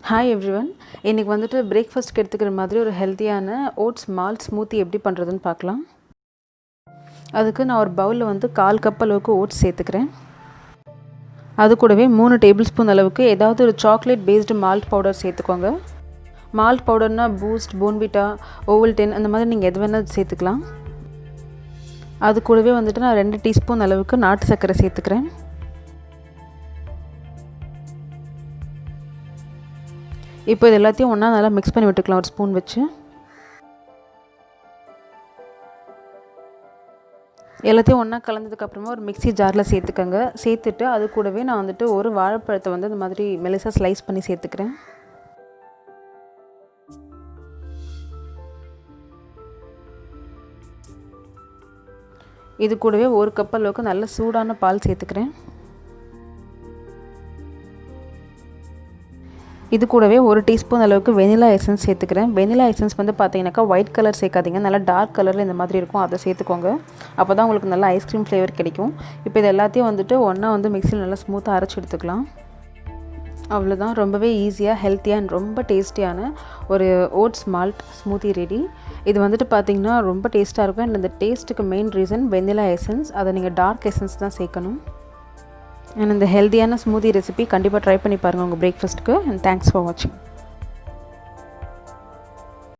Hi everyone. இன்றைக்கி வந்துட்டு பிரேக்ஃபாஸ்ட்க்கு எடுத்துக்கிற மாதிரி ஒரு ஹெல்த்தியான ஓட்ஸ் மால்ட் ஸ்மூத்தி எப்படி பண்ணுறதுன்னு பார்க்கலாம். அதுக்கு நான் ஒரு பவுலில் வந்து 1/4 கப் அளவுக்கு ஓட்ஸ் சேர்த்துக்கிறேன். அது கூடவே 3 டேபிள் ஸ்பூன் அளவுக்கு ஏதாவது ஒரு சாக்லேட் பேஸ்டு மால்ட் பவுடர் சேர்த்துக்கோங்க. மால்ட் பவுடர்னால் பூஸ்ட், போன்விட்டா, ஓவல்டென் அந்த மாதிரி நீங்கள் எது வேணால் சேர்த்துக்கலாம். அது கூடவே வந்துட்டு நான் 2 டீஸ்பூன் அளவுக்கு நாட்டு சர்க்கரை சேர்த்துக்கிறேன். இப்போ இது எல்லாத்தையும் ஒன்றா நல்லா மிக்ஸ் பண்ணி விட்டுக்கலாம் ஒரு ஸ்பூன் வச்சு. எல்லாத்தையும் ஒன்றா கலந்ததுக்கப்புறமா ஒரு மிக்ஸி ஜாரில் சேர்த்துக்கோங்க. சேர்த்துட்டு அது கூடவே நான் வந்துட்டு ஒரு வாழைப்பழத்தை வந்து இந்த மாதிரி மெலிசாக ஸ்லைஸ் பண்ணி சேர்த்துக்கிறேன். இது கூடவே 1 கப் அளவுக்கு நல்ல சூடான பால் சேர்த்துக்கிறேன். இது கூடவே 1 டீஸ்பூன் அளவுக்கு வெனிலா எசன்ஸ் சேர்த்துக்கிறேன். வெனிலா எசன்ஸ் வந்து பார்த்தீங்கன்னாக்கா ஒயிட் கலர் சேர்க்காதீங்க, நல்லா டார்க் கலரில் இந்த மாதிரி இருக்கும், அதை சேர்த்துக்கோங்க. அப்போ தான் உங்களுக்கு நல்லா ஐஸ்கிரீம் ஃப்ளேவர் கிடைக்கும். இப்போ இது எல்லாத்தையும் வந்துட்டு ஒன்றா வந்து மிக்ஸியில் நல்லா ஸ்மூத்தாக அரைச்சி எடுத்துக்கலாம். அவ்வளோதான், ரொம்பவே ஈஸியாக ஹெல்த்தியாக அண்ட் ரொம்ப டேஸ்டியான ஒரு ஓட்ஸ் மால்ட் ஸ்மூத்தி ரெடி. இது வந்துட்டு பார்த்திங்கன்னா ரொம்ப டேஸ்ட்டாக இருக்கும். அண்ட் இந்த டேஸ்ட்டுக்கு மெயின் ரீசன் வெனிலா எசன்ஸ், அதை நீங்கள் டார்க் எசன்ஸ் தான் சேர்க்கணும். அண்ட் இந்த ஹெல்த்தியான ஸ்மூதி ரெசிபி கண்டிப்பாக ட்ரை பண்ணி பாருங்கள் உங்கள் பிரேக்ஃபாஸ்ட்டுக்கு. அண்ட் தேங்க்ஸ் ஃபார் வாட்சிங்.